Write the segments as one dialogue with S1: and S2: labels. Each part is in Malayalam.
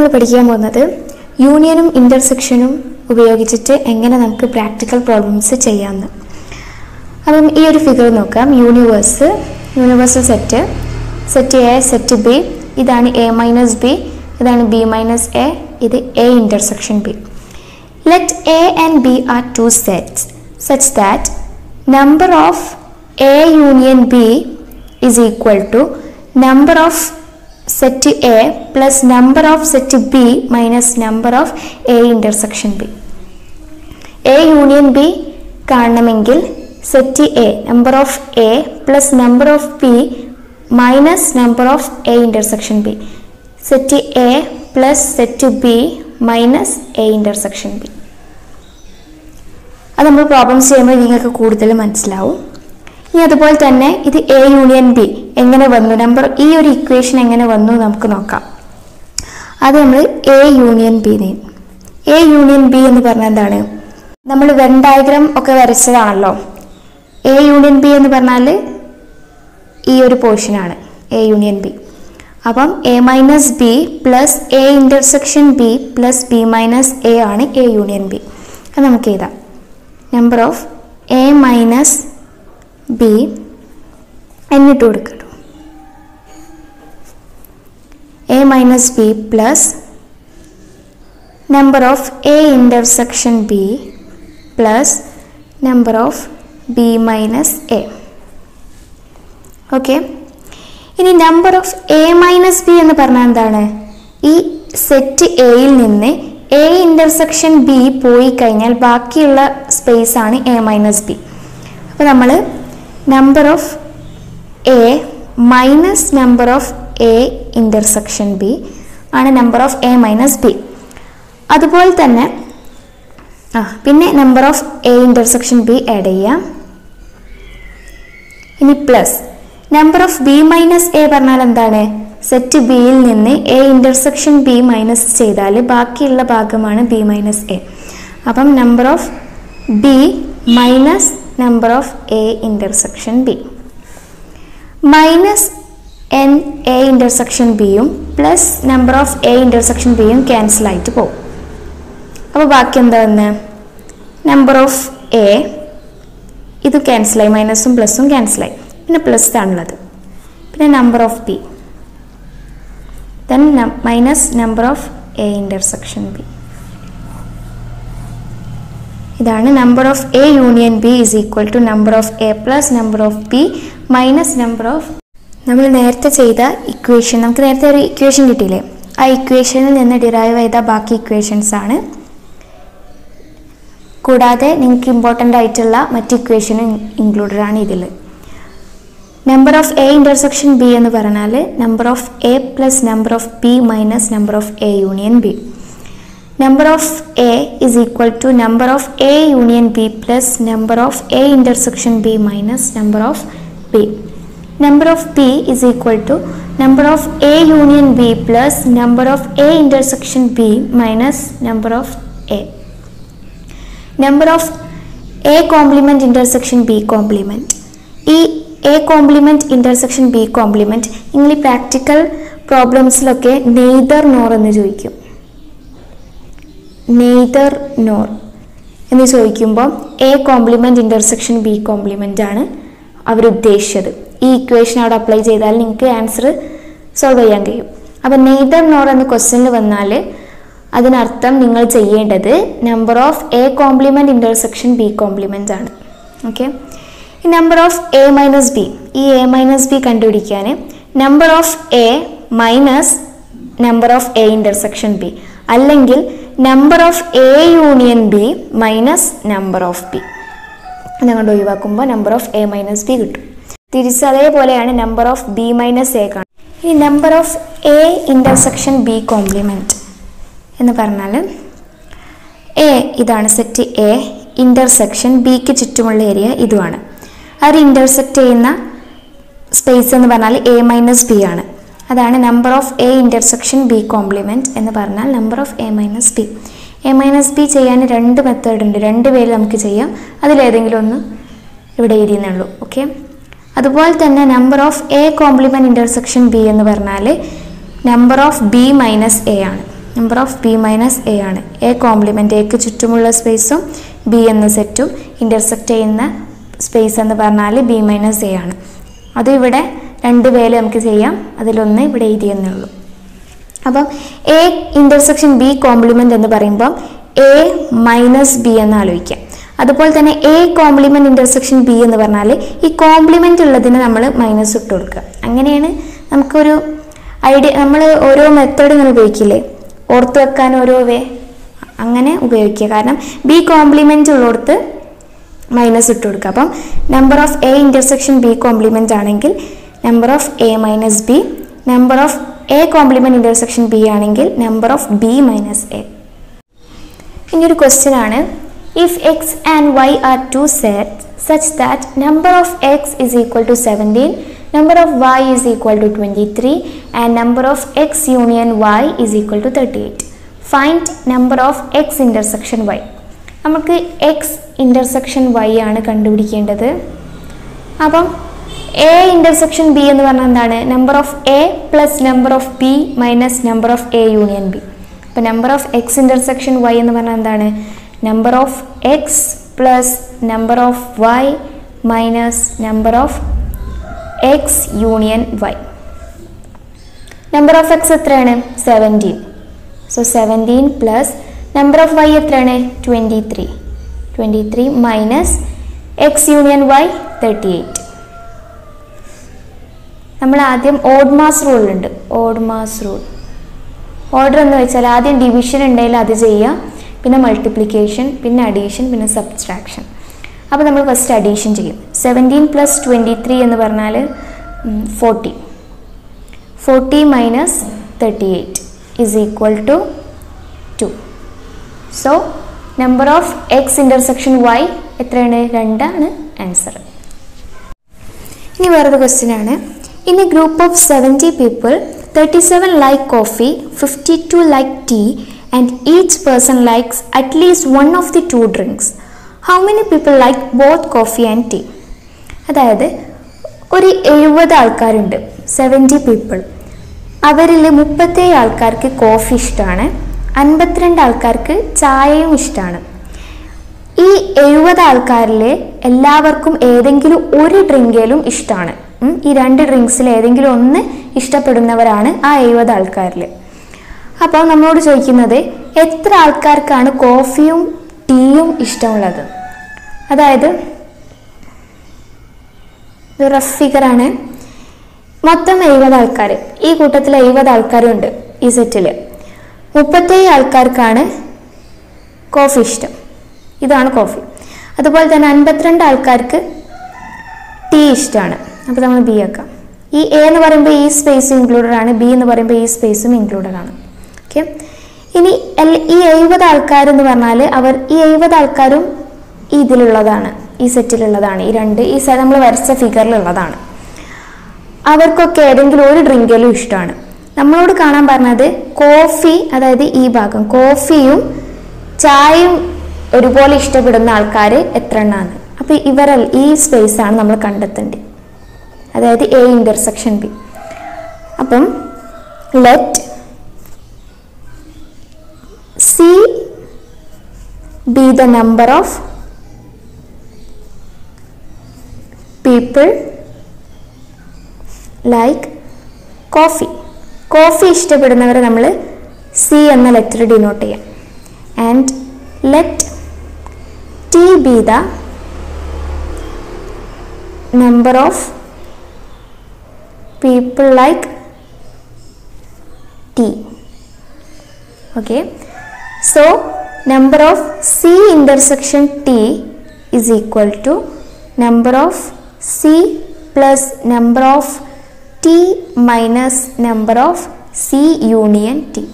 S1: നമ്മൾ പഠിക്കാൻ പോകുന്നത് യൂണിയനും ഇന്റർസെക്ഷനും ഉപയോഗിച്ചിട്ട് എങ്ങനെ നമുക്ക് പ്രാക്ടിക്കൽ പ്രോബ്ലംസ് ചെയ്യാമെന്ന്. അപ്പം ഈ ഒരു ഫിഗർ നോക്കാം. Universal set A, set B, ഇതാണ് എ മൈനസ് ബി, ഇതാണ് ബി മൈനസ് എ, ഇത് A intersection B. Let A and B are two sets such that number of A union B is equal to number of set A plus number of set B minus number of A intersection B. A union B കാണണമെങ്കിൽ set A number of A plus number of B minus number of A intersection B. Set A plus set B minus A intersection B. അത് നമ്മൾ പ്രോബ്ലംസ് ചെയ്യുമ്പോൾ നിങ്ങൾക്ക് കൂടുതൽ മനസ്സിലാവും. ഇനി അതുപോലെ തന്നെ ഇത് എ യൂണിയൻ ബി എങ്ങനെ വന്നു, ഈ ഒരു ഇക്വേഷൻ എങ്ങനെ വന്നു നമുക്ക് നോക്കാം. അത് നമ്മൾ എ യൂണിയൻ ബി എന്ന് പറഞ്ഞാൽ എന്താണ്, നമ്മൾ വെൻ ഡയഗ്രാം ഒക്കെ വരച്ചതാണല്ലോ. എ യൂണിയൻ ബി എന്ന് പറഞ്ഞാൽ ഈ ഒരു പോർഷനാണ് എ യൂണിയൻ ബി. അപ്പം A minus B plus A intersection B plus B minus A ആണ് എ യൂണിയൻ ബി. അത് നമുക്ക് എഴുതാം. Number of A minus B എന്നിട്ട് കൊടുക്കട്ടു A minus B plus number of A intersection B plus number of B minus A. Okay, ഇനി number of A minus B എന്ന് പറഞ്ഞാൽ എന്താണ്, ഈ സെറ്റ് എയിൽ നിന്ന് എ ഇന്റർസെക്ഷൻ ബി പോയി കഴിഞ്ഞാൽ ബാക്കിയുള്ള സ്പേസ് ആണ് എ മൈനസ് ബി. അപ്പോൾ നമ്മൾ number of A minus number of A intersection B ആണ് number of A minus B. അതുപോലെ തന്നെ പിന്നെ number of A intersection B add ചെയ്യാം. ഇനി plus number of B minus A പറഞ്ഞാൽ എന്താണ്, സെറ്റ് ബിയിൽ നിന്ന് എ ഇന്റർസെക്ഷൻ ബി മൈനസ് ചെയ്താൽ ബാക്കിയുള്ള ഭാഗമാണ് ബി മൈനസ് എ. അപ്പം number of B minus number of A intersection B minus N A intersection ബിയും plus number of A intersection ബിയും ക്യാൻസൽ ആയിട്ട് പോകും. അപ്പോൾ ബാക്കി എന്താ വന്ന്, നമ്പർ ഓഫ് എ ഇത് ക്യാൻസലായി, മൈനസും പ്ലസും ക്യാൻസലായി, പിന്നെ പ്ലസ് ആണുള്ളത്, പിന്നെ number of B then minus number of A intersection B. ഇതാണ് number of A union B is equal to number of A plus number of B minus number of. നമ്മൾ നേരത്തെ ചെയ്ത ഇക്വേഷൻ, നമുക്ക് നേരത്തെ ഒരു ഇക്വേഷൻ കിട്ടിയില്ലേ, ആ ഇക്വേഷനിൽ നിന്ന് ഡിറൈവ് ചെയ്ത ബാക്കി ഇക്വേഷൻസ് ആണ്. കൂടാതെ നിങ്ങൾക്ക് ഇമ്പോർട്ടൻ്റ് ആയിട്ടുള്ള മറ്റ് ഇക്വേഷനും ഇൻക്ലൂഡഡ് ആണ് ഇതിൽ. Number of A intersection B എന്ന് പറഞ്ഞാൽ number of A plus number of B minus number of A union B. Number of A is equal to number of A union B plus number of A intersection B minus number of B. Number of B is equal to number of A union B plus number of A intersection B minus number of A. Number of A complement intersection B complement. ഈ A complement intersection B complement നിങ്ങൾ ഈ പ്രാക്ടിക്കൽ പ്രോബ്ലംസിലൊക്കെ നെയ്തർ നോർ എന്ന് ചോദിക്കും. നെയ്തർ നോർ എന്ന് ചോദിക്കുമ്പോൾ A complement intersection B complement ആണ് അവരുദ്ദേശിച്ചത്. ഈ ഇക്വേഷൻ അവിടെ അപ്ലൈ ചെയ്താൽ നിങ്ങൾക്ക് ആൻസർ സോൾവ് ചെയ്യാൻ കഴിയും. അപ്പം നെയ്തർ നോർ എന്ന ക്വസ്റ്റ്യനിൽ വന്നാൽ അതിനർത്ഥം നിങ്ങൾ ചെയ്യേണ്ടത് number of A complement intersection B complement ആണ്. Okay, number of A minus B, ഈ എ മൈനസ് ബി കണ്ടുപിടിക്കാൻ number of A minus number of A intersection B, അല്ലെങ്കിൽ number of A union B minus number of B അതുകൊണ്ട് ഒഴിവാക്കുമ്പോൾ number of A minus B കിട്ടും. തിരിച്ച് അതേപോലെയാണ് number of B minus A കാണും. ഇനി number of A intersection B complement എന്ന് പറഞ്ഞാൽ എ ഇതാണ് സെറ്റ് എ, ഇന്റർസെക്ഷൻ ബിക്ക് ചുറ്റുമുള്ള ഏരിയ ഇതുമാണ്. അവർ ഇന്റർസെക്റ്റ് ചെയ്യുന്ന സ്പേസ് എന്ന് പറഞ്ഞാൽ എ മൈനസ് ബി ആണ്. അതാണ് number of A intersection B complement എന്ന് പറഞ്ഞാൽ number of A minus B. A minus B ചെയ്യാൻ രണ്ട് മെത്തേഡ് ഉണ്ട്, രണ്ട് പേര് നമുക്ക് ചെയ്യാം. അതിലേതെങ്കിലും ഒന്ന് ഇവിടെ എഴുതിയെന്നേ ഉള്ളൂ. ഓക്കെ, അതുപോലെ തന്നെ number of A complement intersection B എന്ന് പറഞ്ഞാൽ number of B minus A ആണ്. Number of B minus A ആണ്. എ കോംപ്ലിമെൻ്റ്, എക്ക് ചുറ്റുമുള്ള സ്പേസും ബി എന്ന സെറ്റും ഇൻ്റർസെക്റ്റ് ചെയ്യുന്ന സ്പേസ് എന്ന് പറഞ്ഞാൽ ബി മൈനസ് എ ആണ്. അത് ഇവിടെ 2 വേല് നമുക്ക് ചെയ്യാം, അതിലൊന്ന് ഇവിടെ എഴുതിയെന്നേ ഉള്ളൂ. അപ്പം എ ഇൻ്റർസെക്ഷൻ ബി കോംപ്ലിമെൻ്റ് എന്ന് പറയുമ്പം എ മൈനസ് ബി എന്ന് ആലോചിക്കാം. അതുപോലെ തന്നെ എ കോംപ്ലിമെൻ്റ് ഇൻ്റർസെക്ഷൻ ബി എന്ന് പറഞ്ഞാൽ ഈ കോംപ്ലിമെൻ്റ് ഉള്ളതിന് നമ്മൾ മൈനസ് ഇട്ട് കൊടുക്കുക. അങ്ങനെയാണ് നമുക്കൊരു ഐഡിയ. നമ്മൾ ഓരോ മെത്തേഡ് ഇങ്ങനെ ഉപയോഗിക്കില്ലേ, ഓർത്ത് വെക്കാൻ ഓരോ വേ, അങ്ങനെ ഉപയോഗിക്കുക. കാരണം ബി കോംപ്ലിമെൻ്റ് ഉള്ളിടത്ത് മൈനസ് ഇട്ട് കൊടുക്കുക. അപ്പം number of A intersection B complement ആണെങ്കിൽ number of A minus B, number of A complement intersection B ആണെങ്കിൽ number of B minus A. ഇനിയൊരു ക്വസ്റ്റ്യൻ ആണ്, if X and Y are 2 sets such that number of x is equal to 17, number of y is equal to 23 and number of x union y is equal to 38. Find number of x intersection y. നമുക്ക് x intersection y ആണ് കണ്ടുപിടിക്കേണ്ടത്. അപ്പം എ ഇൻ്റർസെക്ഷൻ ബി എന്ന് പറഞ്ഞാൽ എന്താണ്? Number of A plus number of B minus number of A union B. അപ്പോൾ number of X intersection Y എന്ന് പറഞ്ഞാൽ എന്താണ്? Number of X plus number of Y minus number of X union Y. Number of X എത്രയാണ്? 17. So 17 plus number of Y എത്രയാണ്? 23. 23 മൈനസ് എക്സ് യൂണിയൻ വൈ 38. നമ്മൾ ആദ്യം ഓഡ് മാസ് റൂൾ ഉണ്ട്. ഓഡ് മാസ് റൂൾ ഓർഡർ എന്ന് വെച്ചാൽ ആദ്യം ഡിവിഷൻ ഉണ്ടെങ്കിൽ അത് ചെയ്യുക, പിന്നെ മൾട്ടിപ്ലിക്കേഷൻ, പിന്നെ അഡീഷൻ, പിന്നെ സബ്സ്ട്രാക്ഷൻ. അപ്പോൾ നമ്മൾ ഫസ്റ്റ് അഡീഷൻ ചെയ്യും. 17 പ്ലസ് 23 എന്ന് പറഞ്ഞാൽ 40. 40 minus 38 is equal to 2. So number of X intersection Y എത്രയാണ്? 2 ആണ് ആൻസർ. ഇനി വേറൊരു ക്വസ്റ്റ്യൻ ആണ്, in a group of 70 people 37 like coffee, 52 like tea and each person likes at least one of the 2 drinks. How many people like both coffee and tea? അതായത് ഒരു 70 ആൾക്കാരുണ്ട്, 70 people. അവരിൽ 37 ആൾക്കാർക്ക് കോഫി ഇഷ്ടമാണ്, 52 ആൾക്കാർക്ക് ചായയും ഇഷ്ടമാണ്. ഈ 70 ആൾക്കാരിൽ എല്ലാവർക്കും ഏതെങ്കിലും ഒരു ഡ്രിങ്കേലും ഇഷ്ടമാണ്. ഈ 2 ഡ്രിങ്ക്സിൽ ഏതെങ്കിലും ഒന്ന് ഇഷ്ടപ്പെടുന്നവരാണ് ആ 70 ആൾക്കാരിൽ. അപ്പോൾ നമ്മളോട് ചോദിക്കുന്നത് എത്ര ആൾക്കാർക്കാണ് കോഫിയും ടീയും ഇഷ്ടമുള്ളത്? അതായത് ഇത് റഫ് ഫിഗറാണ്. മൊത്തം 70 ആൾക്കാർ, ഈ കൂട്ടത്തിൽ 70 ആൾക്കാരുണ്ട് ഈ സെറ്റിൽ. 37 ആൾക്കാർക്കാണ് കോഫി ഇഷ്ടം, ഇതാണ് കോഫി. അതുപോലെ തന്നെ 52 ആൾക്കാർക്ക് ടീ ഇഷ്ടമാണ്. അപ്പോൾ നമ്മൾ ബി ആക്കാം. ഈ എ എന്ന് പറയുമ്പോൾ ഈ സ്പേസും ഇൻക്ലൂഡഡ് ആണ്, ബി എന്ന് പറയുമ്പോൾ ഈ സ്പേസും ഇൻക്ലൂഡഡ് ആണ്. ഓക്കെ, ഇനി ഈ 70 ആൾക്കാരെന്ന് പറഞ്ഞാൽ ഈ 70 ആൾക്കാരും ഇതിലുള്ളതാണ്, ഈ സെറ്റിലുള്ളതാണ്. ഈ നമ്മൾ വരച്ച ഫിഗറിലുള്ളതാണ്. അവർക്കൊക്കെ ഏതെങ്കിലും ഒരു ഡ്രിങ്കലും ഇഷ്ടമാണ്. നമ്മളോട് കാണാൻ പറഞ്ഞത് കോഫി, അതായത് ഈ ഭാഗം കോഫിയും ചായയും ഒരുപോലെ ഇഷ്ടപ്പെടുന്ന ആൾക്കാർ എത്ര എണ്ണമാണ്. അപ്പോൾ ഈ സ്പേസ് ആണ് നമ്മൾ കണ്ടെത്തേണ്ടത്, അതായത് എ ഇൻ്റർസെക്ഷൻ ബി. അപ്പം let C be the number of people like coffee. Coffee ഇഷ്ടപ്പെടുന്നവരെ നമ്മൾ സി എന്ന ലെറ്റർ ഡിനോട്ട് ചെയ്യാം. And let T be the number of people like tea. Okay, so number of C intersection T is equal to number of C plus number of T minus number of C union T.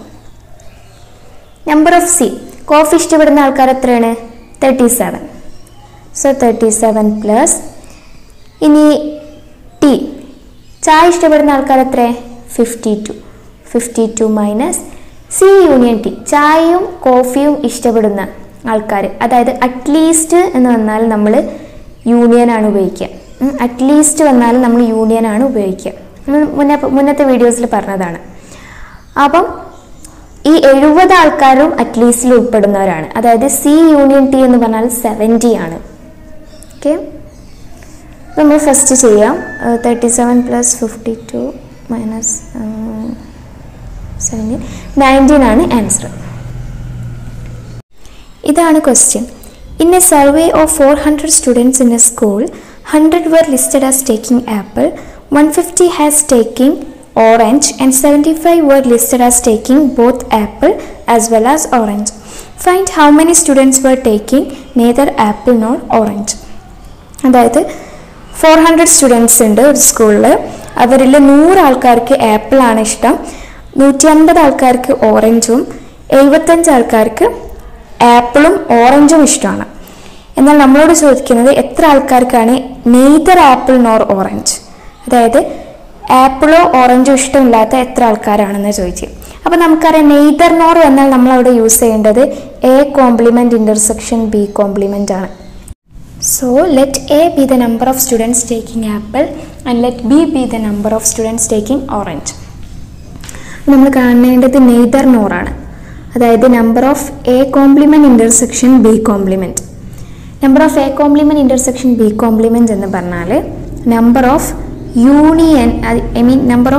S1: Number of C, coffee ഇഷ്ടപ്പെടുന്ന ആൾക്കാർ എത്രയാണ്? 37. So 37 plus, ഇനി ടി ചായ ഇഷ്ടപ്പെടുന്ന ആൾക്കാർ എത്ര? 52. 52 മൈനസ് സി യൂണിയൻ ടി, ചായയും കോഫിയും ഇഷ്ടപ്പെടുന്ന ആൾക്കാർ. അതായത് അറ്റ്ലീസ്റ്റ് എന്ന് വന്നാൽ നമ്മൾ യൂണിയനാണ് ഉപയോഗിക്കുക. അറ്റ്ലീസ്റ്റ് വന്നാൽ നമ്മൾ യൂണിയനാണ് ഉപയോഗിക്കുക. മുന്നത്തെ വീഡിയോസിൽ പറഞ്ഞതാണ്. അപ്പം ഈ 70 ആൾക്കാരും അറ്റ്ലീസ്റ്റിൽ ഉൾപ്പെടുന്നവരാണ്. അതായത് സി യൂണിയൻ ടി എന്ന് പറഞ്ഞാൽ 70 ആണ്. ഓക്കെ, നമ്മൾ ഫസ്റ്റ് ചെയ്യാം. 37 പ്ലസ് 52 മൈനസ് 17 19 ആണ് ആൻസർ. ഇതാണ് question. In A survey of 400 students in A school, 100 were listed as taking apple, 150 has taking orange and 75 were listed as taking both apple as well as orange. Find how many students were taking neither apple nor orange. അതായത് 400 സ്റ്റുഡൻസ് ഉണ്ട് ഒരു സ്കൂളിൽ. അവരിൽ 100 ആൾക്കാർക്ക് ആപ്പിൾ ആണ് ഇഷ്ടം, 150 ആൾക്കാർക്ക് ഓറഞ്ചും 75 ആൾക്കാർക്ക് ആപ്പിളും ഓറഞ്ചും ഇഷ്ടമാണ്. എന്നാൽ നമ്മളോട് ചോദിക്കുന്നത് എത്ര ആൾക്കാർക്കാണ് നെയ്തർ ആപ്പിൾ നോർ ഓറഞ്ച്, അതായത് ആപ്പിളോ ഓറഞ്ചോ ഇഷ്ടമില്ലാത്ത എത്ര ആൾക്കാരാണെന്ന് ചോദിച്ചു. അപ്പോൾ നമുക്കറിയാം നെയ്തർ നോർ എന്നാൽ നമ്മളവിടെ യൂസ് ചെയ്യേണ്ടത് A complement intersection B compliment ആണ്. So let A be the number of students taking apple and let B be the number of students taking orange. നമ്മൾ കാണേണ്ടത് നെയ്തർ നോർ ആണ്, അതായത് number of A complement intersection B compliment. Number of A complement intersection B compliment എന്ന് പറഞ്ഞാൽ number of union, I mean number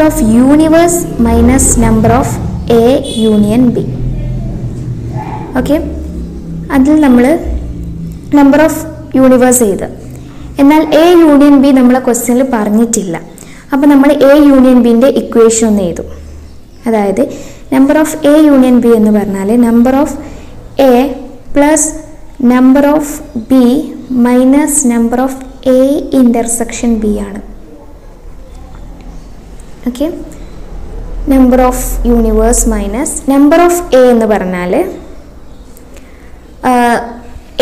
S1: of universe minus number of A union B. Okay, അതിൽ നമ്മൾ നമ്പർ ഓഫ് യൂണിവേഴ്സ് ചെയ്ത്, എന്നാൽ എ യൂണിയൻ ബി നമ്മളെ ക്വസ്റ്റ്യനിൽ പറഞ്ഞിട്ടില്ല. അപ്പോൾ നമ്മൾ എ യൂണിയൻ ബിൻ്റെ ഇക്വേഷൻ ഒന്ന് ചെയ്തു. അതായത് number of A union B എന്ന് പറഞ്ഞാൽ number of A plus number of B minus number of A intersection B ആണ്. Okay, number of universe minus number of A എന്ന് പറഞ്ഞാൽ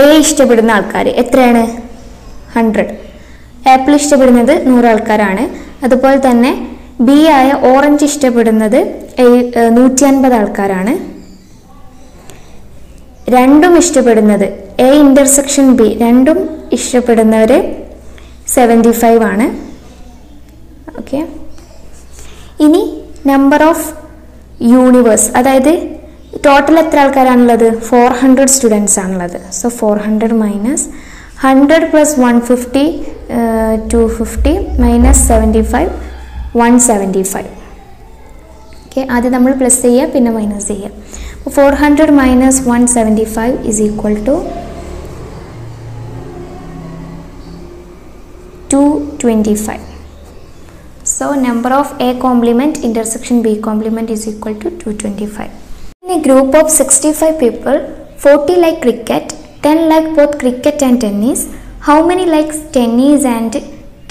S1: എ ഇഷ്ടപ്പെടുന്ന ആൾക്കാർ എത്രയാണ്? 100. ആപ്പിൾ ഇഷ്ടപ്പെടുന്നത് 100 ആൾക്കാരാണ്. അതുപോലെ തന്നെ ബി ആയ ഓറഞ്ച് ഇഷ്ടപ്പെടുന്നത് 150 ആൾക്കാരാണ്. രണ്ടും ഇഷ്ടപ്പെടുന്നത് എ ഇൻ്റർസെക്ഷൻ ബി രണ്ടും ഇഷ്ടപ്പെടുന്നവർ 75 ആണ്. ഓക്കെ, ഇനി നമ്പർ ഓഫ് യൂണിവേഴ്സ്, അതായത് ടോട്ടൽ എത്ര ആൾക്കാരാണുള്ളത്? 400 സ്റ്റുഡൻസ് ആണുള്ളത്. So 400 minus 100 plus 150 250 minus 75 175. Okay, ആദ്യം നമ്മൾ പ്ലസ് ചെയ്യുക പിന്നെ മൈനസ് ചെയ്യുക. അപ്പോൾ 400 minus 175 is equal to 225. So number of A complement intersection B complement is equal to 225. In a group of 65 people, 40 like cricket, 10 like both cricket and tennis. How many likes tennis and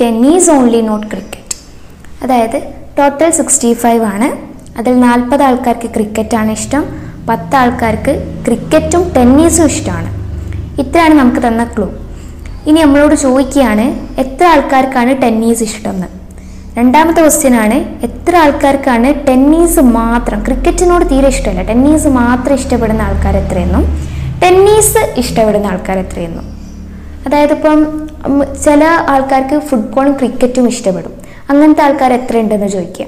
S1: tennis only not cricket? അതായത് ടോട്ടൽ 65 ആണ്. അതിൽ 40 ആൾക്കാർക്ക് ക്രിക്കറ്റ് ആണ് ഇഷ്ടം, 10 ആൾക്കാർക്ക് ക്രിക്കറ്റും ടെന്നീസും ഇഷ്ടമാണ്. ഇത്രയാണ് നമുക്ക് തന്ന ക്ലൂ. ഇനി നമ്മളോട് ചോദിക്കുകയാണ് എത്ര ആൾക്കാർക്കാണ് ടെന്നീസ് ഇഷ്ടം എന്ന്. രണ്ടാമത്തെ ക്വസ്റ്റ്യൻ ആണ് എത്ര ആൾക്കാർക്കാണ് ടെന്നീസ് മാത്രം, ക്രിക്കറ്റിനോട് തീരെ ഇഷ്ടമല്ല, ടെന്നീസ് മാത്രം ഇഷ്ടപ്പെടുന്ന ആൾക്കാർ എത്രയെന്നും ടെന്നീസ് ഇഷ്ടപ്പെടുന്ന ആൾക്കാർ എത്രയെന്നും. അതായത് ഇപ്പം ചില ആൾക്കാർക്ക് ഫുട്ബോളും ക്രിക്കറ്റും ഇഷ്ടപ്പെടും, അങ്ങനത്തെ ആൾക്കാർ എത്രയുണ്ടെന്ന് ചോദിക്കുക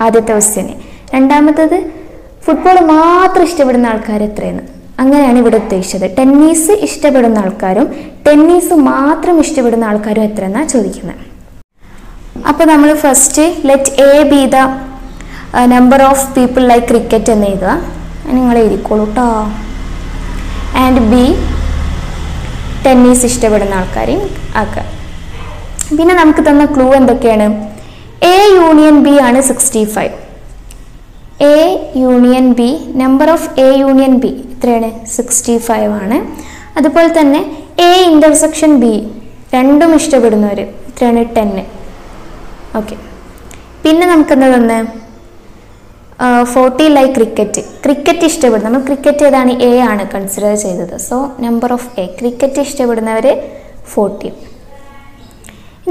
S1: ആദ്യത്തെ ക്വസ്റ്റ്യന്. രണ്ടാമത്തത് ഫുട്ബോൾ മാത്രം ഇഷ്ടപ്പെടുന്ന ആൾക്കാർ എത്രയെന്ന്. അങ്ങനെയാണ് ഇവിടെ ഉദ്ദേശിച്ചത്. ടെന്നീസ് ഇഷ്ടപ്പെടുന്ന ആൾക്കാരും ടെന്നീസ് മാത്രം ഇഷ്ടപ്പെടുന്ന ആൾക്കാരും എത്രയെന്നാണ് ചോദിക്കുന്നത്. അപ്പോൾ നമ്മൾ first let A B the number of people like cricket എന്ന് എഴുതുക, നിങ്ങൾ എഴുതിക്കോളൂ കേട്ടോ. ആൻഡ് ബി ടെന്നീസ് ഇഷ്ടപ്പെടുന്ന ആൾക്കാരെയും ആക്കുക. പിന്നെ നമുക്ക് തന്ന ക്ലൂ എന്തൊക്കെയാണ്? എ യൂണിയൻ ബി ആണ് 65. A union B, number of A union B എത്രയാണ്? 65 ആണ്. അതുപോലെ തന്നെ എ ഇൻ്റർസെക്ഷൻ ബി രണ്ടും ഇഷ്ടപ്പെടുന്നവർ എത്രയാണ്? 10. ഓക്കെ, പിന്നെ നമുക്കെന്താ തന്നെ 40 ലൈക്ക് ക്രിക്കറ്റ്, ക്രിക്കറ്റ് ഇഷ്ടപ്പെടും. നമ്മൾ ക്രിക്കറ്റ് ഏതാണ്? എ ആണ് കൺസിഡർ ചെയ്തത്. So number of A, cricket ഇഷ്ടപ്പെടുന്നവർ 40.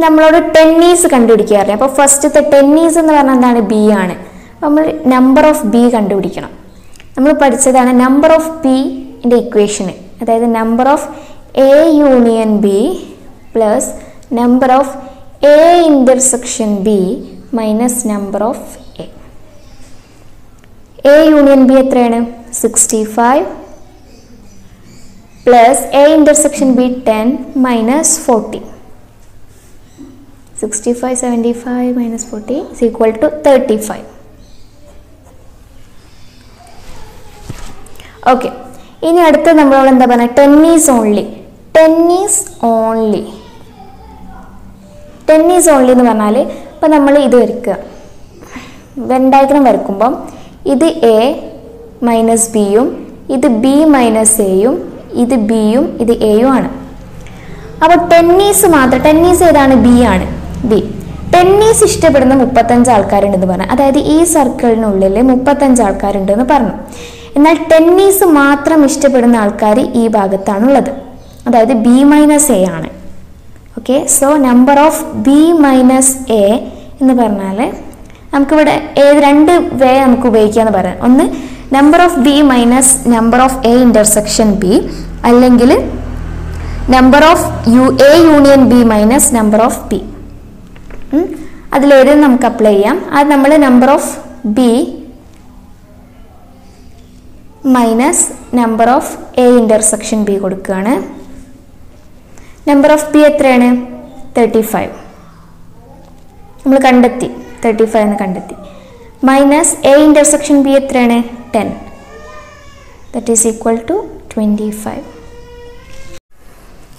S1: നമ്മളോട് ടെന്നീസ് കണ്ടുപിടിക്കാറില്ല. അപ്പോൾ ഫസ്റ്റത്തെ ടെന്നീസ് എന്ന് പറഞ്ഞാൽ എന്താണ്? ബി ആണ്. നമ്മൾ നമ്പർ ഓഫ് ബി കണ്ടുപിടിക്കണം. നമ്മൾ പഠിച്ചതാണ് നമ്പർ ഓഫ് ബിൻ്റെ ഇക്വേഷന്, അതായത് number of A union B plus number of A intersection B minus number of A. A union B എത്രയാണ്? 65 plus A intersection B 10 minus 40. 65 75 minus 40 is equal to 35. Okay, ഇനി അടുത്ത് നമ്മളോട് എന്താ പറയുക? 10 ഈസ് ഓൺലി. 10 ഈസ് ഓൺലി എന്ന് പറഞ്ഞാൽ ഇപ്പം നമ്മൾ ഇത് വരയ്ക്കുക, വെൻ ഡയഗ്രം വരയ്ക്കുമ്പം ഇത് എ മൈനസ് ബിയും ഇത് ബി മൈനസ് എയും ഇത് ബിയും ഇത് എയും ആണ്. അപ്പോൾ 10 ഈസ് മാത്രം, 10 ഈസ് ഏതാണ്? ബി ആണ്. ബി 10 ഈസ് ഇഷ്ടപ്പെടുന്ന 35 ആൾക്കാരുണ്ടെന്ന് പറഞ്ഞു. അതായത് ഈ സർക്കിളിനുള്ളിൽ 35 ആൾക്കാരുണ്ടെന്ന് പറഞ്ഞു. എന്നാൽ 10 ഈസ് മാത്രം ഇഷ്ടപ്പെടുന്ന ആൾക്കാർ ഈ ഭാഗത്താണുള്ളത്, അതായത് ബി മൈനസ് എ ആണ്. Okay, so number of B minus A എന്ന് പറഞ്ഞാൽ നമുക്കിവിടെ ഏത് രണ്ട് വേ നമുക്ക് ഉപയോഗിക്കാമെന്ന് പറയാം. ഒന്ന് number of B minus number of A intersection B, അല്ലെങ്കിൽ number of A union B minus number of B. അതിലേത് നമുക്ക് അപ്ലൈ ചെയ്യാം. അത് നമ്മൾ number of B minus number of A intersection B കൊടുക്കുകയാണ്. നമ്പർ ഓഫ് ബി എത്രയാണ്? 35 നമ്മൾ കണ്ടെത്തി, 35 എന്ന് കണ്ടെത്തി. മൈനസ് എ ഇന്റർസെക്ഷൻ ബി എത്രയാണ്? 10. That is equal to 25.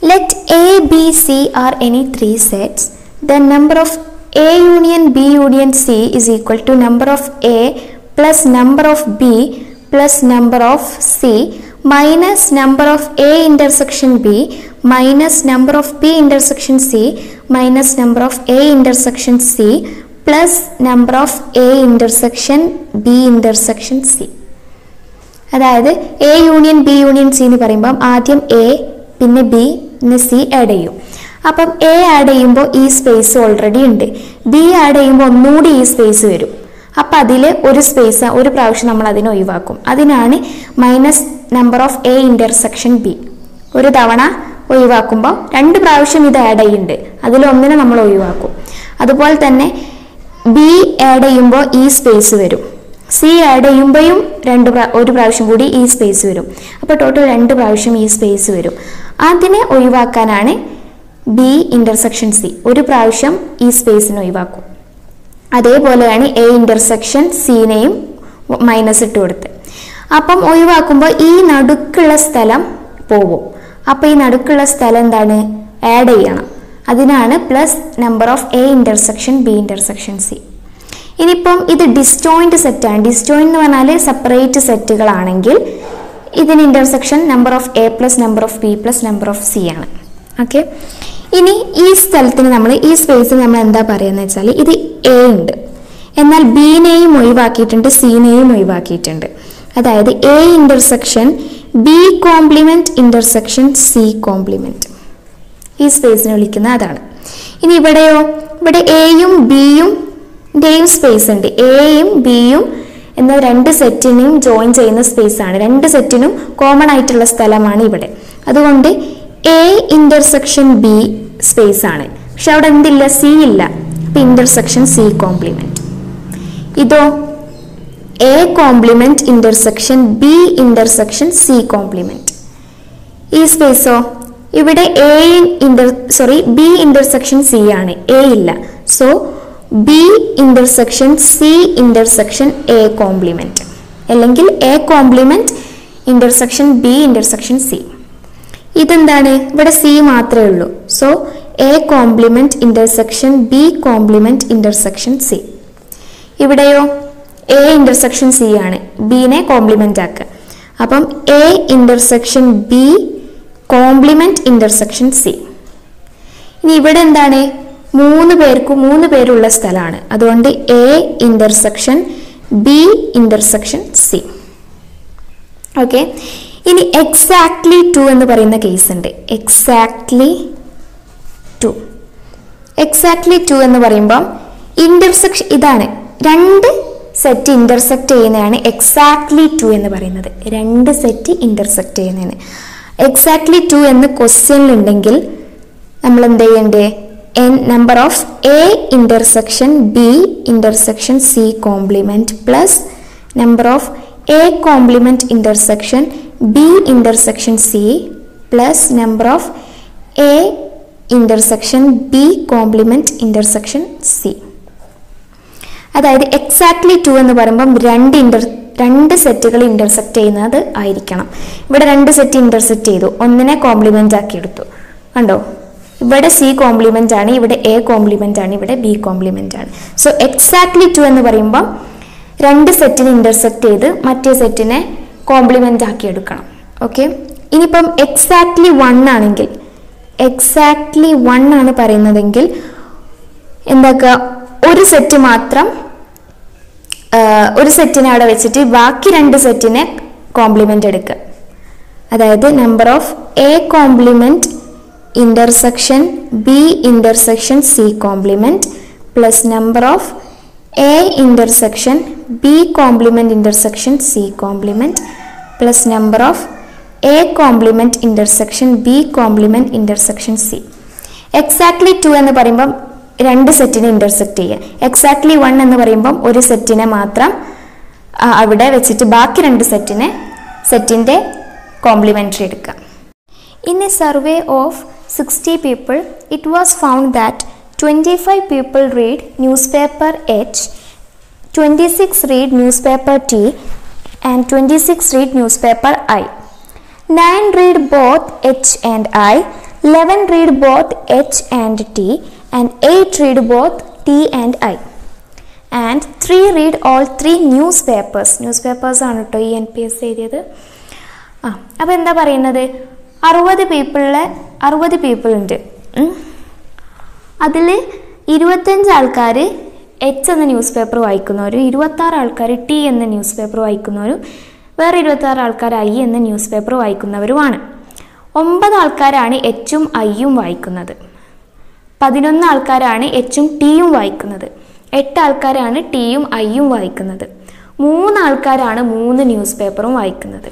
S1: Let A, B, C are any three sets. Then number of A union B union C is equal to number of A plus number of B plus number of C minus number of A intersection B minus number of B intersection C minus number of A intersection C plus number of A intersection B intersection C. അതായത് A union B union C എന്ന് പറയുമ്പം ആദ്യം എ പിന്നെ ബി പിന്നെ സി ആഡ് ചെയ്യും. അപ്പം എ ആഡ് ചെയ്യുമ്പോൾ ഈ സ്പേസ് ഓൾറെഡി ഉണ്ട്, ബി ആഡ് ചെയ്യുമ്പോൾ ഒന്നുകൂടി ഈ സ്പേസ് വരും. അപ്പം അതിൽ ഒരു സ്പേസ് ഒരു പ്രാവശ്യം നമ്മൾ അതിനെ ഒഴിവാക്കും. അതിനാണ് minus number of A intersection B. ഒരു തവണ ഒഴിവാക്കുമ്പോൾ 2 പ്രാവശ്യം ഇത് ആഡ് ചെയ്യുന്നുണ്ട്, അതിലൊന്നിനെ നമ്മൾ ഒഴിവാക്കും. അതുപോലെ തന്നെ ബി ആഡ് ചെയ്യുമ്പോൾ ഈ സ്പേസ് വരും, സി ആഡ് ചെയ്യുമ്പോഴും ഒരു പ്രാവശ്യം കൂടി ഈ സ്പേസ് വരും. അപ്പോൾ ടോട്ടൽ 2 പ്രാവശ്യം ഈ സ്പേസ് വരും. അതിനെ ഒഴിവാക്കാനാണ് ബി ഇന്റർസെക്ഷൻ സി, ഒരു പ്രാവശ്യം ഈ സ്പേസിനെ ഒഴിവാക്കും. അതേപോലെയാണ് എ ഇന്റർസെക്ഷൻ സിനെയും മൈനസ് ഇട്ട് കൊടുത്ത്. അപ്പം ഒഴിവാക്കുമ്പോൾ ഈ നടുക്കുള്ള സ്ഥലം പോവും. അപ്പോൾ ഈ നടുക്കുള്ള സ്ഥലം എന്താണ്? ആഡ് ചെയ്യണം. അതിനാണ് plus number of A intersection B intersection C. ഇനിയിപ്പം ഇത് ഡിസ്ജോയിന്റ് സെറ്റാണ്. ഡിസ്ജോയിന്റ് എന്ന് പറഞ്ഞാൽ സെപ്പറേറ്റ് സെറ്റുകളാണെങ്കിൽ ഇതിന് intersection number of A plus number of B plus number of C ആണ്. ഓക്കെ, ഇനി ഈ സ്ഥലത്തിന് നമ്മൾ ഈ സ്പേസിൽ നമ്മൾ എന്താ പറയുന്നത് വെച്ചാൽ ഇത് എ ഉണ്ട്, എന്നാൽ ബിനെയും ഒഴിവാക്കിയിട്ടുണ്ട് സിനെയും ഒഴിവാക്കിയിട്ടുണ്ട്. അതായത് A intersection B complement intersection C complement, ഈ സ്പേസിനെ വിളിക്കുന്ന അതാണ്. ഇനി ഇവിടെയോ, ഇവിടെ എയും ബിയും സ്പേസ് ഉണ്ട്. എയും ബിയും എന്ന 2 സെറ്റിനെയും ജോയിൻ ചെയ്യുന്ന സ്പേസ് ആണ്. 2 സെറ്റിനും കോമൺ ആയിട്ടുള്ള സ്ഥലമാണ് ഇവിടെ. അതുകൊണ്ട് എ ഇന്റർസെക്ഷൻ ബി സ്പേസ് ആണ്, പക്ഷെ അവിടെ എന്തില്ല? സി ഇല്ല. അപ്പൊ ഇന്റർസെക്ഷൻ സി കോംപ്ലിമെന്റ്. ഇതോ A complement intersection B intersection C complement. ഈ സ്പേസോ ഇവിടെ ബി ഇന്റർസെക്ഷൻ സി ആണ്, എ ഇല്ല. So B intersection C intersection A complement, അല്ലെങ്കിൽ A complement intersection B intersection C. ഇതെന്താണ്? ഇവിടെ സി മാത്രമേ ഉള്ളൂ. So A complement intersection B complement intersection C. ഇവിടെയോ എ ഇന്റർസെക്ഷൻ സി ആണ്, ബിനെ കോംപ്ലിമെന്റ് ആക്കുക. അപ്പം A intersection B complement intersection C. ഇനി ഇവിടെ എന്താണ്? 3 പേരുള്ള സ്ഥലമാണ്. അതുകൊണ്ട് A intersection B intersection C. Okay, ഇനി എക്സാക്ട്ലി 2 എന്ന് പറയുന്ന കേസ് ഉണ്ട്. എക്സാക്ട്ലി 2 എന്ന് പറയുമ്പോൾ ഇന്റർസെക്ഷൻ ഇതാണ്, 2 സെറ്റ് ഇന്റർസെക്ട് ചെയ്യുന്നതാണ് എക്സാക്ട്ലി 2 എന്ന് പറയുന്നത്. 2 സെറ്റ് ഇന്റർസെക്ട് ചെയ്യുന്നതാണ് എക്സാക്ട്ലി 2 എന്ന് ക്വസ്റ്റ്യനിൽ ഉണ്ടെങ്കിൽ നമ്മൾ എന്ത് ചെയ്യണ്ടേ? Number of A intersection B intersection C complement plus number of A complement intersection B intersection C plus number of A intersection B complement intersection C. അതായത് എക്സാക്ട്ലി 2 എന്ന് പറയുമ്പം രണ്ട് സെറ്റുകൾ ഇൻ്റർസെക്റ്റ് ചെയ്യുന്നത് ആയിരിക്കണം. ഇവിടെ 2 സെറ്റ് ഇൻ്റർസെക്റ്റ് ചെയ്തു, ഒന്നിനെ കോംപ്ലിമെൻ്റ് ആക്കി എടുത്തു. കണ്ടോ, ഇവിടെ സി കോംപ്ലിമെൻ്റ് ആണ്, ഇവിടെ എ കോംപ്ലിമെൻ്റ് ആണ്, ഇവിടെ ബി കോംപ്ലിമെൻ്റ് ആണ്. സോ എക്സാക്ട്ലി 2 എന്ന് പറയുമ്പം 2 സെറ്റിനെ ഇൻ്റർസെക്റ്റ് ചെയ്ത് മറ്റേ സെറ്റിനെ കോംപ്ലിമെൻ്റ് ആക്കി എടുക്കണം. ഓക്കെ, ഇനിയിപ്പം എക്സാക്ട്ലി 1 ആണെങ്കിൽ, എക്സാക്ട്ലി 1 ആണ് പറയുന്നതെങ്കിൽ എന്താക്കുക, ഒരു സെറ്റ് മാത്രം, ഒരു സെറ്റിനെ അവിടെ വെച്ചിട്ട് ബാക്കി 2 സെറ്റിനെ കോംപ്ലിമെൻ്റ് എടുക്കുക. അതായത് number of A complement intersection B intersection C compliment plus number of A intersection B complement intersection C compliment plus number of A complement intersection B complement intersection C. Exactly 2 എന്ന് പറയുമ്പം 2 സെറ്റിനെ ഇൻ്റർസെക്റ്റ് ചെയ്യുക. എക്സാക്ട്ലി 1 എന്ന് പറയുമ്പം ഒരു സെറ്റിനെ മാത്രം അവിടെ വെച്ചിട്ട് ബാക്കി 2 സെറ്റിൻ്റെ കോംപ്ലിമെൻ്ററി എടുക്കുക. In a survey of 60 people, it was found that 25 people read newspaper H, 26 read newspaper T, and 26 read newspaper I. 9 read both H and I, 11 read both H and T, and 8 read both T and I. And 3 read all 3 newspapers. Newspapers ആണ് കേട്ടോ ഈ NPS എഴുതിയത്. അപ്പോൾ എന്താ പറയുന്നത്, 60 പീപ്പിൾ ഉണ്ട്. അതിൽ 25 ആൾക്കാർ എച്ച് എന്ന ന്യൂസ് പേപ്പർ വായിക്കുന്നവരും 26 ആൾക്കാർ ടി എന്ന ന്യൂസ് പേപ്പർ വായിക്കുന്നവരും വേറെ 26 ആൾക്കാർ ഐ എന്ന ന്യൂസ് പേപ്പർ വായിക്കുന്നവരുമാണ്. 9 ആൾക്കാരാണ് എച്ചും ഐയും വായിക്കുന്നത്, 11 ആൾക്കാരാണ് എച്ചും ടിയും വായിക്കുന്നത്, 8 ആൾക്കാരാണ് ടിയും ഐയും വായിക്കുന്നത്, 3 ആൾക്കാരാണ് 3 ന്യൂസ് പേപ്പറും വായിക്കുന്നത്.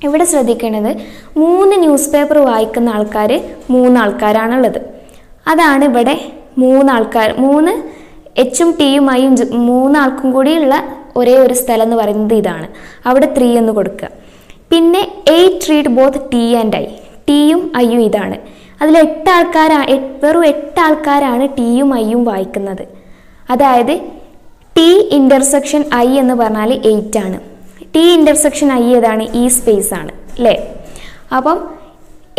S1: ഇവിടെ ശ്രദ്ധിക്കേണ്ടത് 3 ന്യൂസ് പേപ്പർ വായിക്കുന്ന ആൾക്കാർ 3 ആൾക്കാരാണുള്ളത്. അതാണ് ഇവിടെ 3 ആൾക്കാർ, 3 എച്ചും ടിയും ഐയും 3 ആൾക്കും കൂടിയുള്ള ഒരേ ഒരു സ്ഥലം എന്ന് പറയുന്നത് ഇതാണ്. അവിടെ 3 എന്ന് കൊടുക്കുക. പിന്നെ 8 read both T and I, ടിയും ഐയും ഇതാണ്. അതിൽ 8 ആൾക്കാരാണ് ടിയും ഐയും വായിക്കുന്നത്. അതായത് ടി ഇൻ്റർസെക്ഷൻ ഐ എന്ന് പറഞ്ഞാൽ 8 ആണ്. ടി ഇൻ്റർസെക്ഷൻ ഐ ഏതാണ്, ഈ സ്പേസ് ആണ് അല്ലേ. അപ്പം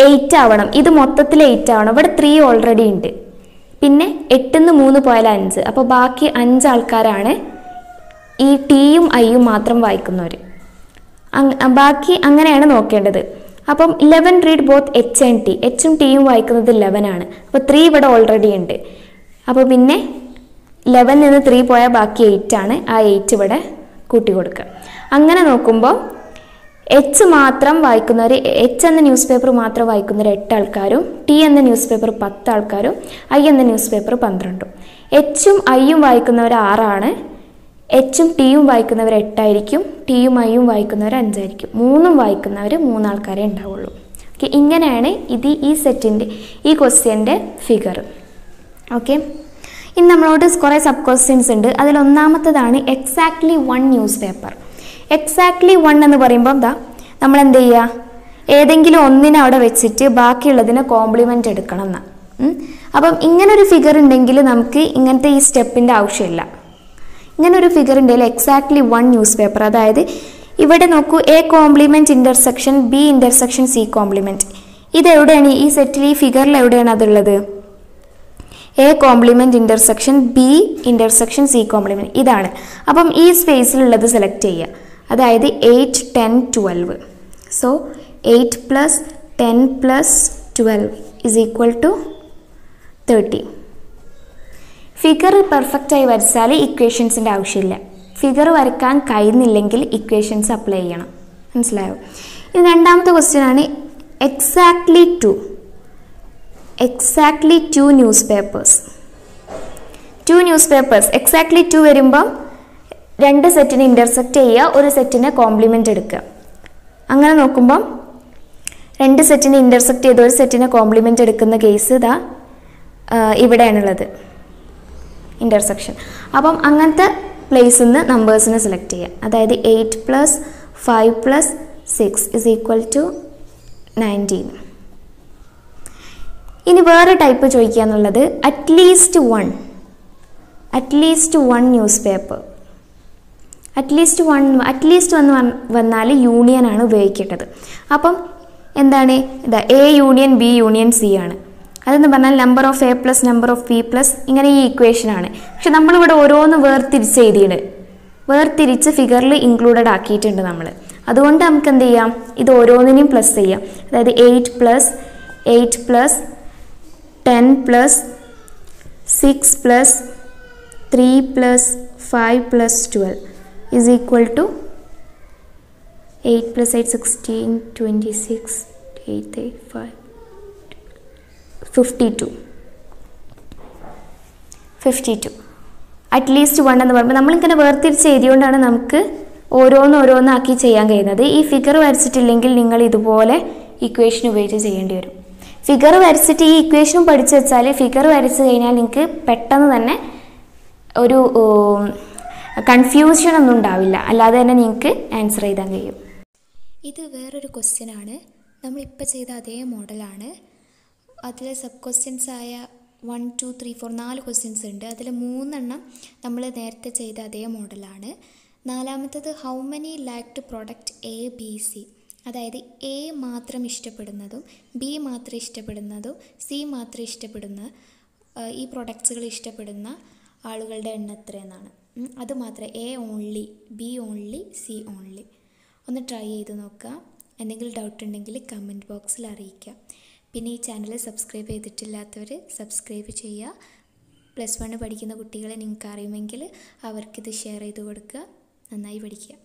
S1: 8 ആവണം, ഇത് മൊത്തത്തിൽ 8 ആവണം. ഇവിടെ 3 ഓൾറെഡി ഉണ്ട്, പിന്നെ 8ന്ന് 3 പോയാൽ 5, അപ്പോൾ ബാക്കി 5 ആൾക്കാരാണ് ഈ ടിയും ഐയും മാത്രം വായിക്കുന്നവർ. ബാക്കി അങ്ങനെയാണ് നോക്കേണ്ടത്. അപ്പം 11 read both H and T, എച്ചും ടിയും വായിക്കുന്നത് 11 ആണ്. അപ്പോൾ 3 ഇവിടെ ഓൾറെഡി ഉണ്ട്. അപ്പോൾ പിന്നെ 11 നിന്ന് 3 പോയാൽ ബാക്കി 8 ആണ്. ആ 8 ഇവിടെ കൂട്ടി കൊടുക്കുക. അങ്ങനെ നോക്കുമ്പോൾ എച്ച് മാത്രം വായിക്കുന്നവർ, എച്ച് എന്ന ന്യൂസ് പേപ്പർ മാത്രം വായിക്കുന്നവർ 8 ആൾക്കാരും ടി എന്ന ന്യൂസ് പേപ്പർ 10 ആൾക്കാരും ഐ എന്ന ന്യൂസ് പേപ്പർ 12. എച്ചും ഐയും വായിക്കുന്നവർ 6 ആണ്, എച്ചും ടിയും വായിക്കുന്നവർ 8 ആയിരിക്കും, ടിയും ഐയും വായിക്കുന്നവർ 5 ആയിരിക്കും. 3ഉം വായിക്കുന്നവർ 3 ആൾക്കാരെ ഉണ്ടാവുള്ളൂ. ഓക്കെ, ഇങ്ങനെയാണ് ഈ സെറ്റിൻ്റെ ഈ ക്വസ്റ്റ്യൻ്റെ ഫിഗർ. ഓക്കെ, ഇനി നമ്മളോട് കുറേ സബ് ക്വസ്റ്റ്യൻസ് ഉണ്ട്. അതിൽ ഒന്നാമത്തതാണ് എക്സാക്ട്ലി 1 ന്യൂസ് പേപ്പർ. എക്സാക്ട്ലി 1 എന്ന് പറയുമ്പോൾ നമ്മൾ എന്ത് ചെയ്യുക, ഏതെങ്കിലും ഒന്നിനെ അവിടെ വെച്ചിട്ട് ബാക്കിയുള്ളതിനെ കോംപ്ലിമെൻ്റ് എടുക്കണം എന്നാ. അപ്പം ഇങ്ങനൊരു ഫിഗർ ഉണ്ടെങ്കിൽ നമുക്ക് ഇങ്ങനത്തെ ഈ സ്റ്റെപ്പിൻ്റെ ആവശ്യമില്ല. ഇങ്ങനൊരു ഫിഗർ ഉണ്ടെങ്കിൽ എക്സാക്ട്ലി 1 ന്യൂസ് പേപ്പർ, അതായത് ഇവിടെ നോക്കൂ, A complement intersection B intersection C complement. ഇതെവിടെയാണ് ഈ സെറ്റിൽ, ഈ ഫിഗറിൽ എവിടെയാണ് അതുള്ളത്? A complement intersection B intersection C complement ഇതാണ്. അപ്പം ഈ സ്പേസിലുള്ളത് സെലക്ട് ചെയ്യുക. അതായത് 8, 10, 12. സോ 8 + 10 + 12 = 30. ഫിഗർ പെർഫെക്റ്റായി വരച്ചാൽ ഇക്വേഷൻസിൻ്റെ ആവശ്യമില്ല. ഫിഗർ വരയ്ക്കാൻ കഴിയുന്നില്ലെങ്കിൽ ഇക്വേഷൻസ് അപ്ലൈ ചെയ്യണം. മനസ്സിലായോ? ഇനി രണ്ടാമത്തെ ക്വസ്റ്റ്യൻ ആണ് exactly 2 news papers. 2 news papers exactly 2 വരുമ്പം 2 സെറ്റിനെ ഇൻ്റർസെക്റ്റ് ചെയ്യുക, ഒരു സെറ്റിനെ കോംപ്ലിമെൻ്റ് എടുക്കുക. അങ്ങനെ നോക്കുമ്പം 2 സെറ്റിനെ ഇൻ്റർസെക്റ്റ് ചെയ്ത് ഒരു സെറ്റിനെ കോംപ്ലിമെൻ്റ് എടുക്കുന്ന കേസ് ഇവിടെയാണുള്ളത്, ഇൻ്റർസെക്ഷൻ. അപ്പം അങ്ങനത്തെ പ്ലേസിൽ നിന്ന് നമ്പേഴ്സിനെ സെലക്ട് ചെയ്യുക. അതായത് 8 + 5 + 6 = 19. ഇനി വേറെ ടൈപ്പ് ചോദിക്കുക എന്നുള്ളത് at least one news paper. At least വന്ന് വന്നാൽ യൂണിയനാണ് ഉപയോഗിക്കേണ്ടത്. അപ്പം എന്താണ് ഇതാ A union B union C ആണ്. അതെന്ന് പറഞ്ഞാൽ number of A + number of B + ഇങ്ങനെ ഈ ഇക്വേഷനാണ്. പക്ഷെ നമ്മളിവിടെ ഓരോന്ന് വേർതിരിച്ച് ഫിഗറിൽ ഇൻക്ലൂഡഡ് ആക്കിയിട്ടുണ്ട് നമ്മൾ. അതുകൊണ്ട് നമുക്ക് എന്ത് ചെയ്യാം, ഇത് ഓരോന്നിനെയും പ്ലസ് ചെയ്യാം. അതായത് 8 + 10 + 6 + 3 + 5 + 12 = 8 + 8 16 26 8 5 52. അറ്റ്ലീസ്റ്റ് വൺ എന്ന് പറയുമ്പോൾ നമ്മളിങ്ങനെ വേർതിരിച്ച് എഴുതിയോണ്ടാണ് നമുക്ക് ഓരോന്നാക്കി ചെയ്യാൻ കഴിയുന്നത്. ഈ ഫിഗർ വരച്ചിട്ടില്ലെങ്കിൽ നിങ്ങൾ ഇതുപോലെ ഇക്വേഷൻ ഉപയോഗിച്ച് ചെയ്യേണ്ടി വരും. ഫിഗർ വരച്ചിട്ട് ഈ ഇക്വേഷനും പഠിച്ചു വെച്ചാൽ ഫിഗർ വരച്ച് കഴിഞ്ഞാൽ നിങ്ങൾക്ക് പെട്ടെന്ന് തന്നെ ഒരു കൺഫ്യൂഷൻ ഒന്നും ഉണ്ടാവില്ല. അല്ലാതെ തന്നെ നിങ്ങൾക്ക് ആൻസർ ചെയ്താൻ കഴിയും.
S2: ഇത് വേറൊരു ക്വസ്റ്റ്യൻ ആണ്. നമ്മളിപ്പോൾ ചെയ്ത അതേ മോഡലാണ്. അതിൽ സബ് ക്വസ്റ്റ്യൻസ് ആയ 1 2 3 4 4 ക്വസ്റ്റ്യൻസ് ഉണ്ട്. അതിൽ 3 എണ്ണം നമ്മൾ നേരത്തെ ചെയ്ത അതേ മോഡലാണ്. നാലാമത്തത് how many liked product ABC. അതായത് A മാത്രം ഇഷ്ടപ്പെടുന്നതും B മാത്രം ഇഷ്ടപ്പെടുന്നതും C മാത്രം ഇഷ്ടപ്പെടുന്ന ഈ പ്രൊഡക്ട്സുകൾ ഇഷ്ടപ്പെടുന്ന ആളുകളുടെ എണ്ണം എത്രയെന്നാണ്. അത് മാത്രം A only, B only, C only. ഒന്ന് ട്രൈ ചെയ്ത് നോക്കുക. എന്തെങ്കിലും ഡൗട്ട് ഉണ്ടെങ്കിൽ കമൻറ്റ് ബോക്സിൽ അറിയിക്കുക. പിന്നെ ഈ ചാനൽ സബ്സ്ക്രൈബ് ചെയ്തിട്ടില്ലാത്തവർ സബ്സ്ക്രൈബ് ചെയ്യുക. +1 പഠിക്കുന്ന കുട്ടികളെ നിങ്ങൾക്ക് അറിയുമെങ്കിൽ അവർക്കിത് ഷെയർ ചെയ്ത് കൊടുക്കുക. നന്നായി പഠിക്കുക.